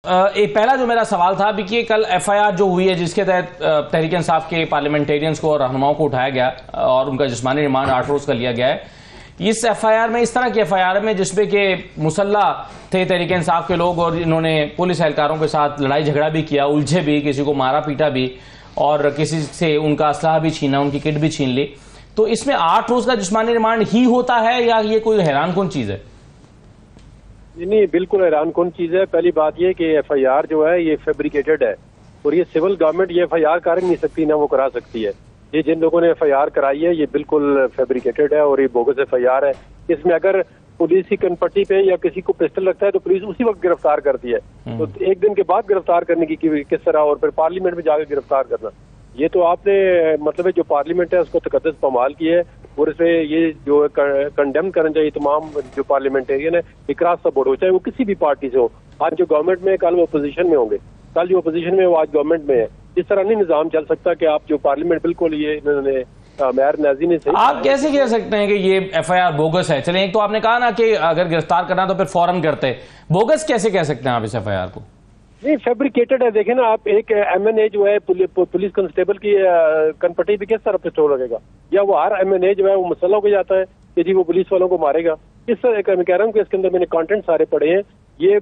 एक पहला जो मेरा सवाल था अभी कि कल एफआईआर जो हुई है जिसके तहत तहरीक इंसाफ के पार्लियामेंटेरियंस को और रहनुमाओं को उठाया गया और उनका जिस्मानी रिमांड 8 रोज का लिया गया है। इस एफआईआर में, इस तरह की एफआईआर में जिसमें कि मुसल्ला थे तहरीक इंसाफ के लोग और इन्होंने पुलिस एहलकारों के साथ लड़ाई झगड़ा भी किया, उलझे भी, किसी को मारा पीटा भी और किसी से उनका असलाह भी छीना, उनकी किट भी छीन ली, तो इसमें 8 रोज का जिस्मानी रिमांड ही होता है या ये कोई हैरान कौन चीज है? नहीं, बिल्कुल हैरान कौन चीज है। पहली बात ये कि एफआईआर जो है ये फैब्रिकेटेड है और ये सिविल गवर्नमेंट ये एफआईआर कर नहीं सकती, ना वो करा सकती है। ये जिन लोगों ने एफआईआर कराई है ये बिल्कुल फैब्रिकेटेड है और ये बोगस एफआईआर है। इसमें अगर पुलिस की कनपट्टी पे या किसी को पिस्टल लगता है तो पुलिस उसी वक्त गिरफ्तार करती है, तो एक दिन के बाद गिरफ्तार करने की किस तरह, और फिर पार्लियामेंट में जाकर गिरफ्तार करना, ये तो आपने मतलब जो पार्लियामेंट है उसको तकद्दुस पमाल की है और इसे ये जो कंडेम करना चाहिए तमाम जो पार्लियामेंटेरियन है इकरास सपोर्ट हो, चाहे वो किसी भी पार्टी से हो। आज जो गवर्नमेंट में है कल वो अपोजिशन में होंगे, कल जो अपोजिशन में है वो आज गवर्नमेंट में है। इस तरह नहीं निजाम चल सकता कि आप जो पार्लियामेंट बिल्कुल ये इन्होंने मेयर नाजी ने सही। आप कैसे कह सकते हैं कि ये एफआईआर बोगस है? चलिए, एक तो आपने कहा ना कि अगर गिरफ्तार करना तो फिर फौरन करते, बोगस कैसे कह सकते हैं आप इस एफआईआर को? नहीं, फैब्रिकेटेड है। देखे ना आप, एक एमएनए जो है पुलिस कांस्टेबल की कनपट्टी पे किस तरह पिस्टल लगेगा, या वो हर एमएनए जो है वो मसला हो जाता है कि जी वो पुलिस वालों को मारेगा। इस तरह मैं कह रहा हूँ कि इसके अंदर मैंने कंटेंट सारे पढ़े हैं, ये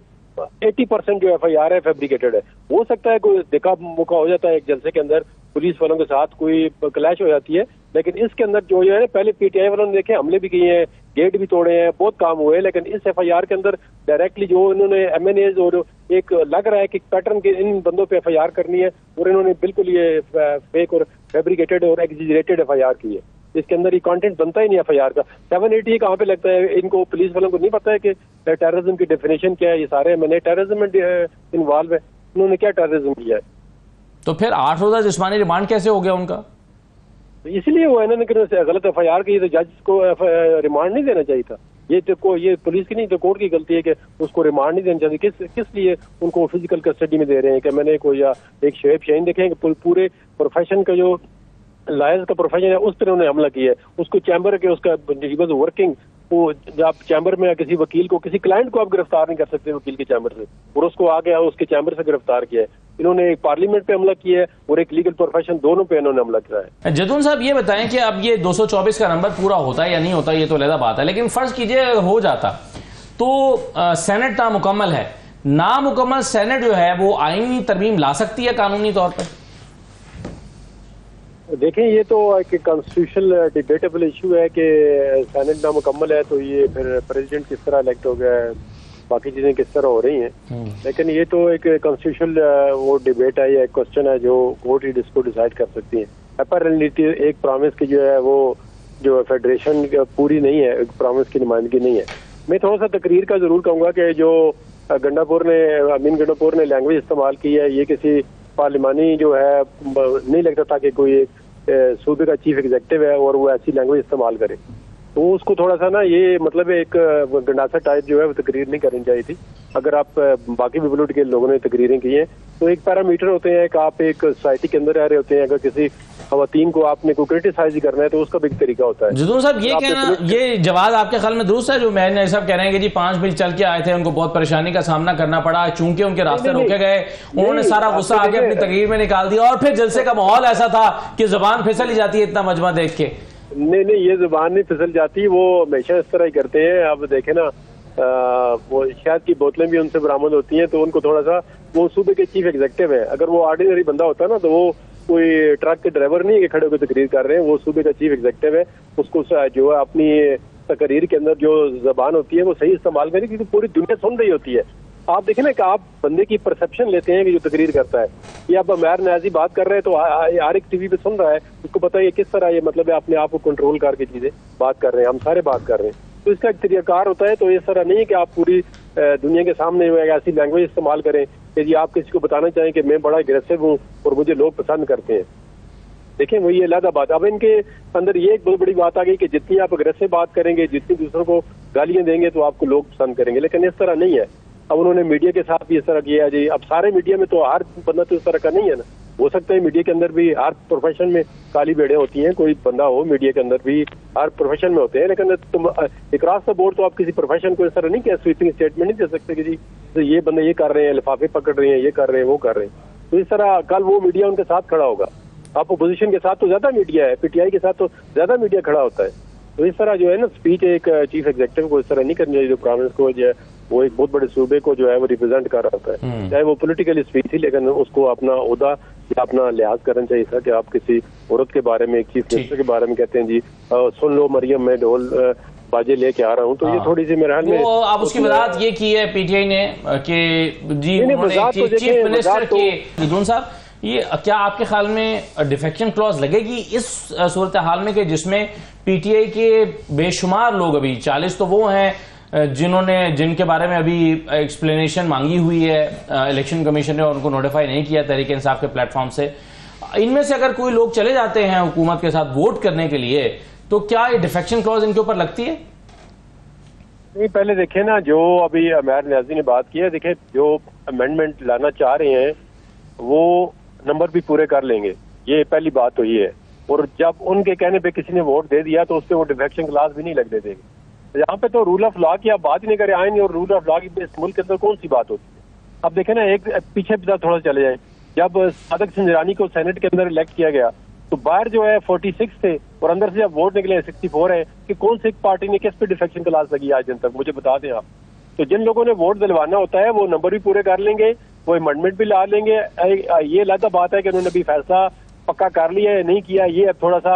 80% जो एफआईआर है फैब्रिकेटेड है। हो सकता है कोई देखा मौका हो जाता है एक जलसे के अंदर पुलिस वालों के साथ कोई क्लैश हो जाती है, लेकिन इसके अंदर जो है ना, पहले पीटीआई वालों ने देखे हमले भी किए हैं, गेट भी तोड़े हैं, बहुत काम हुए, लेकिन इस एफआईआर के अंदर डायरेक्टली जो इन्होंने एमएनएज और एक लग रहा है कि पैटर्न के इन बंदों पे एफआईआर करनी है और इन्होंने बिल्कुल ये फेक और फैब्रिकेटेड और एग्जीजरेटेड एफआईआर की है। इसके अंदर ये कंटेंट बनता ही नहीं एफआईआर का। 780 कहाँ पे लगता है? इनको पुलिस वालों को नहीं पता है कि टेररिज्म की डेफिनेशन क्या है? ये सारे मैंने टेररिज्म में इन्वॉल्व है, उन्होंने क्या टेररिज्म किया है? तो फिर 8 रोजा जिस्मानी रिमांड कैसे हो गया उनका? इसलिए वो इन्होंने गलत एफआईआर की, तो जज को रिमांड नहीं देना चाहिए था। ये पुलिस की नहीं, तो कोर्ट की गलती है कि उसको रिमांड नहीं देना चाहिए। किस लिए उनको फिजिकल कस्टडी में दे रहे हैं? कि मैंने कोई या एक शेब शाइन देखें कि पूरे प्रोफेशन का जो लॉयर्स का प्रोफेशन है उस पर उन्होंने हमला किया है। उसको चैम्बर के उसका वर्किंग, वो जब चैम्बर में किसी वकील को, किसी क्लाइंट को आप गिरफ्तार नहीं कर सकते वकील के चैम्बर से, और उसको आ गया उसके चैम्बर से गिरफ्तार किया है। इन्होंने एक पार्लियामेंट पे हमला किया है और एक लीगल प्रोफेशन, दोनों पे इन्होंने हमला किया है। जदून साहब ये बताएं कि अब ये 224 का नंबर पूरा होता है या नहीं होता, ये तो अलग बात है, लेकिन फर्ज कीजिए हो जाता तो सेनेट नामुकम्मल है, नामुकम्मल सेनेट जो है वो आईनी तरमीम ला सकती है कानूनी तौर पर? देखें, ये तो एक कॉन्स्टिट्यूशनल डिबेटेबल इशू है कि सेनेट नामुकम्मल है तो ये फिर प्रेसिडेंट किस तरह इलेक्ट हो गया है, बाकी चीजें किस तरह हो रही हैं। लेकिन ये तो एक कॉन्स्टिट्यूशनल वो डिबेट है या एक क्वेश्चन है जो कोर्ट ही इसको डिसाइड कर सकती है। अपैरेंटली एक प्रॉमिस की जो है वो जो फेडरेशन पूरी नहीं है, एक प्रॉमिस की नुमाइंदगी नहीं है। मैं थोड़ा सा तकरीर का जरूर कहूँगा कि जो अमीन गंडापुर ने लैंग्वेज इस्तेमाल की है, ये किसी पार्लिमानी जो है नहीं लगता था कि कोई सूबे का चीफ एग्जीक्यूटिव है और वो ऐसी लैंग्वेज इस्तेमाल करे, तो उसको थोड़ा सा ना ये मतलब एक गंडासा टाइप जो है वो तकरीर नहीं करनी चाहिए थी। अगर आप बाकी भी पॉलिटिकल के लोगों ने तकरीरें की हैं तो एक पैरामीटर होते हैं कि आप एक सोसाइटी के अंदर रह रहे होते हैं, अगर किसी खवातीन को आपने को क्रिटिसाइज करना है तो उसका भी एक तरीका होता है। जदून साहब ये कहना, ये जवाब आपके ख्याल में दुरुस्त है जो मैंने सब कह रहे हैं कि जी 5 बिल चल के आए थे, उनको बहुत परेशानी का सामना करना पड़ा, चूंकि उनके रास्ते रोके गए, उन्होंने सारा गुस्सा आगे अपनी तकरीर में निकाल दिया और फिर जलसे का माहौल ऐसा था कि जुबान फिसल ही जाती है इतना मजमा देख के? नहीं, ये जुबान नहीं फिसल जाती, वो हमेशा इस तरह ही करते हैं। अब देखे ना, वो शहद की बोतलें भी उनसे बरामद होती हैं, तो उनको थोड़ा सा, वो सूबे के चीफ एग्जीक्यूटिव है, अगर वो ऑर्डिनरी बंदा होता ना तो वो कोई ट्रक के ड्राइवर नहीं है खड़े होकर तकरीर कर रहे हैं, वो सूबे का चीफ एग्जीक्यूटिव है। उसको जो है अपनी तकरीर के अंदर जो जबान होती है वो सही इस्तेमाल करें, क्योंकि पूरी दुनिया सुन रही होती है। आप देखें ना कि आप बंदे की परसेप्शन लेते हैं कि जो तकरीर करता है, ये अब मेयर नाजी बात कर रहे हैं तो हर एक टीवी पे सुन रहा है, उसको पता है किस तरह ये मतलब है अपने आप को कंट्रोल करके चीजें बात कर रहे हैं, हम सारे बात कर रहे हैं, तो इसका एक तरीकाकार होता है। तो इस तरह नहीं है कि आप पूरी दुनिया के सामने ऐसी लैंग्वेज इस्तेमाल करें कि जी आप किसी को बताना चाहें कि मैं बड़ा अग्रेसिव हूँ और मुझे लोग पसंद करते हैं। देखें, वही अलग बात। अब इनके अंदर ये एक बहुत बड़ी बात आ गई कि जितनी आप अग्रेसिव बात करेंगे, जितनी दूसरों को गालियां देंगे तो आपको लोग पसंद करेंगे, लेकिन इस तरह नहीं है। अब उन्होंने मीडिया के साथ भी इस तरह किया है जी। अब सारे मीडिया में तो हर बंदा तो इस तरह का नहीं है ना, हो सकता है मीडिया के अंदर भी हर प्रोफेशन में काली बेड़े होती हैं, कोई बंदा हो मीडिया के अंदर भी हर प्रोफेशन में होते हैं, लेकिन तुम अक्रॉस द बोर्ड तो आप किसी प्रोफेशन को इस तरह नहीं कह, स्वीपिंग स्टेटमेंट नहीं दे सकते कि जी तो ये बंदे ये कर रहे हैं, लिफाफे पकड़ रहे हैं, ये कर रहे हैं, वो कर रहे हैं। तो इस तरह कल वो मीडिया उनके साथ खड़ा होगा। आप अपोजिशन के साथ तो ज्यादा मीडिया है, पीटीआई के साथ तो ज्यादा मीडिया खड़ा होता है। तो इस तरह जो है ना स्पीच एक चीफ एग्जीक्यूटिव को इस तरह नहीं करनी चाहिए, जो प्राइम मिनिस्टर को जो है वो एक बहुत बड़े सूबे को जो है वो रिप्रेजेंट कर रहा होता है, चाहे वो पॉलिटिकल स्पीच ही, लेकिन उसको अपना ओहदा या अपना लिहाज करना चाहिए था कि आप किसी औरत के बारे में, एक चीफ मिनिस्टर के बारे में कहते हैं जी सुन लो मरियम मैं ढोल बाजे लेके आ रहा हूँ। तो ये थोड़ी सी मेरे ख्याल में आप उसकी वजाहत ये की है पीटीआई ने कि जी चीफ मिनिस्टर के जदून साहब, ये क्या आपके ख्याल में डिफेक्शन क्लॉज लगेगी इस सूरत हाल में कि जिसमें पीटीआई के बेशुमार लोग, अभी 40 तो वो हैं जिनके बारे में अभी एक्सप्लेनेशन मांगी हुई है इलेक्शन कमीशन ने और उनको नोटिफाई नहीं किया तहरीक इंसाफ के प्लेटफॉर्म से, इनमें से अगर कोई लोग चले जाते हैं हुकूमत के साथ वोट करने के लिए, तो क्या ये डिफेक्शन क्लॉज इनके ऊपर लगती है? नहीं, पहले देखें ना, जो अभी अमैर न्याजी ने बात की है, देखें जो अमेंडमेंट लाना चाह रहे हैं वो नंबर भी पूरे कर लेंगे, ये पहली बात तो ये है। और जब उनके कहने पे किसी ने वोट दे दिया तो उस पर वो डिफेक्शन क्लास भी नहीं लगने देंगे। यहाँ पे तो रूल ऑफ लॉ की आप बात ही नहीं करें, आएंगे और रूल ऑफ लॉ की इस मुल्क के अंदर कौन सी बात होती है। अब देखें ना, एक पीछे थोड़ा चले जाए, जब सादक संजरानी को सेनेट के अंदर इलेक्ट किया गया तो बाहर जो है 46 थे और अंदर से जब वोट निकले 64 है, कि कौन सी पार्टी ने किस पे डिफेक्शन क्लास लगी आज दिन तक, मुझे बता दें आप। तो जिन लोगों ने वोट दिलवाना होता है वो नंबर भी पूरे कर लेंगे, वो अमेंडमेंट भी ला लेंगे। ये अलग बात है कि उन्होंने अभी फैसला पक्का कर लिया है नहीं किया, ये थोड़ा सा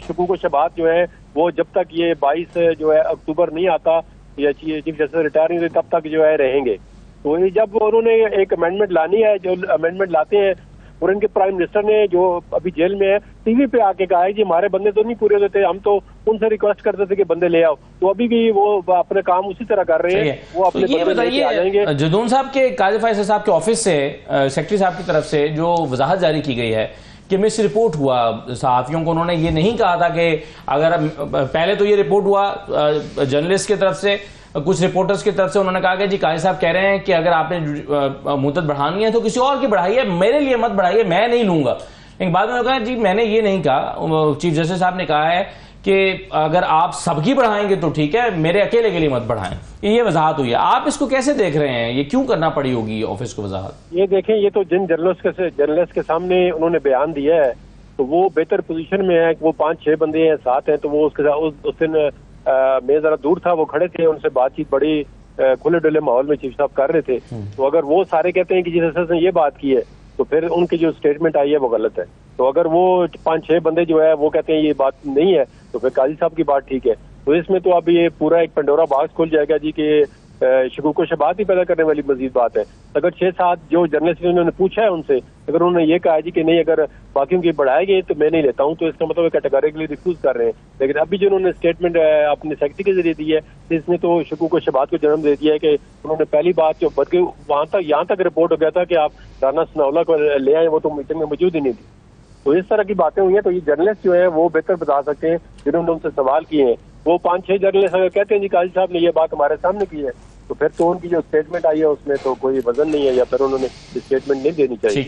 शकूक व शबात जो है वो जब तक ये 22 जो है अक्टूबर नहीं आता या चीफ जस्टिस रिटायर नहीं होते तब तक जो है रहेंगे। तो ये जब उन्होंने एक अमेंडमेंट लानी है, जो अमेंडमेंट लाते हैं, और इनके प्राइम मिनिस्टर ने जो अभी जेल में है टीवी पे आके कहा है कि हमारे बंदे तो नहीं पूरे होते, हम तो उनसे रिक्वेस्ट करते थे कि बंदे ले आओ, तो अभी भी वो अपने काम उसी तरह कर रहे हैं, वो अपने तो ये बताइए जदून साहब के काजी फैसल साहब के ऑफिस से सेक्रेटरी साहब की तरफ से जो वजाहत जारी की गई है कि मिस रिपोर्ट हुआ सहाफियों को, उन्होंने ये नहीं कहा था कि अगर पहले तो ये रिपोर्ट हुआ जर्नलिस्ट की तरफ से, कुछ रिपोर्टर्स की तरफ से उन्होंने कहा कि जी काजी साहब कह रहे हैं कि अगर आपने मुद्दत बढ़ानी है तो किसी और की बढ़ाइए, मेरे लिए मत बढ़ाइए, मैं नहीं लूंगा। लेकिन बाद में कहा जी मैंने ये नहीं कहा, चीफ जस्टिस साहब ने कहा है कि अगर आप सबकी बढ़ाएंगे तो ठीक है, मेरे अकेले के लिए मत बढ़ाएं। ये वजाहत हुई है, आप इसको कैसे देख रहे हैं, ये क्यों करना पड़ी होगी ऑफिस को वजाहत? ये देखें, ये तो जिन जर्नलिस्ट के सामने उन्होंने बयान दिया है तो वो बेहतर पोजीशन में है, वो 5-6 बंदे हैं साथ हैं, तो वो उसके साथ उस दिन मैं जरा दूर था, वो खड़े थे, उनसे बातचीत बड़ी खुले डुले माहौल में चीफ साहब कर रहे थे। तो अगर वो सारे कहते हैं कि जिस ने ये बात की है तो फिर उनकी जो स्टेटमेंट आई है वो गलत है। तो अगर वो 5-6 बंदे जो है वो कहते हैं ये बात नहीं है तो फिर काजी साहब की बात ठीक है। तो इसमें तो अब ये पूरा एक पंडोरा बॉक्स खुल जाएगा जी कि शकूक व शबात ही पैदा करने वाली मजीद बात है। अगर 6-7 जो जर्नलिस्ट उन्होंने पूछा है उनसे, अगर उन्होंने ये कहा जी कि नहीं अगर बाकियों की बढ़ाएंगे तो मैं नहीं लेता हूँ, तो इसका मतलब कैटेगोरिकली रिफ्यूज कर रहे हैं। लेकिन अभी जो उन्होंने स्टेटमेंट अपने सेक्रेटरी के जरिए दी है इसने तो शकूक व शबात को जन्म दे दिया है कि उन्होंने पहली बात जो बल्कि वहां तक यहाँ तक रिपोर्ट हो गया था कि आप राना सनाउल्लाह को ले आए, वो तो मीटिंग में मौजूद ही नहीं थी। तो इस तरह की बातें हुई हैं। तो ये जर्नलिस्ट जो है वो बेहतर बता सकते हैं, जिन्होंने उनसे सवाल किए हैं। वो 5-6 जर्नलिस्ट अगर कहते हैं जी काजी साहब ने ये बात हमारे सामने की है तो फिर तो उनकी जो स्टेटमेंट आई है उसमें तो कोई वजन नहीं है, या फिर उन्होंने स्टेटमेंट नहीं देनी चाहिए।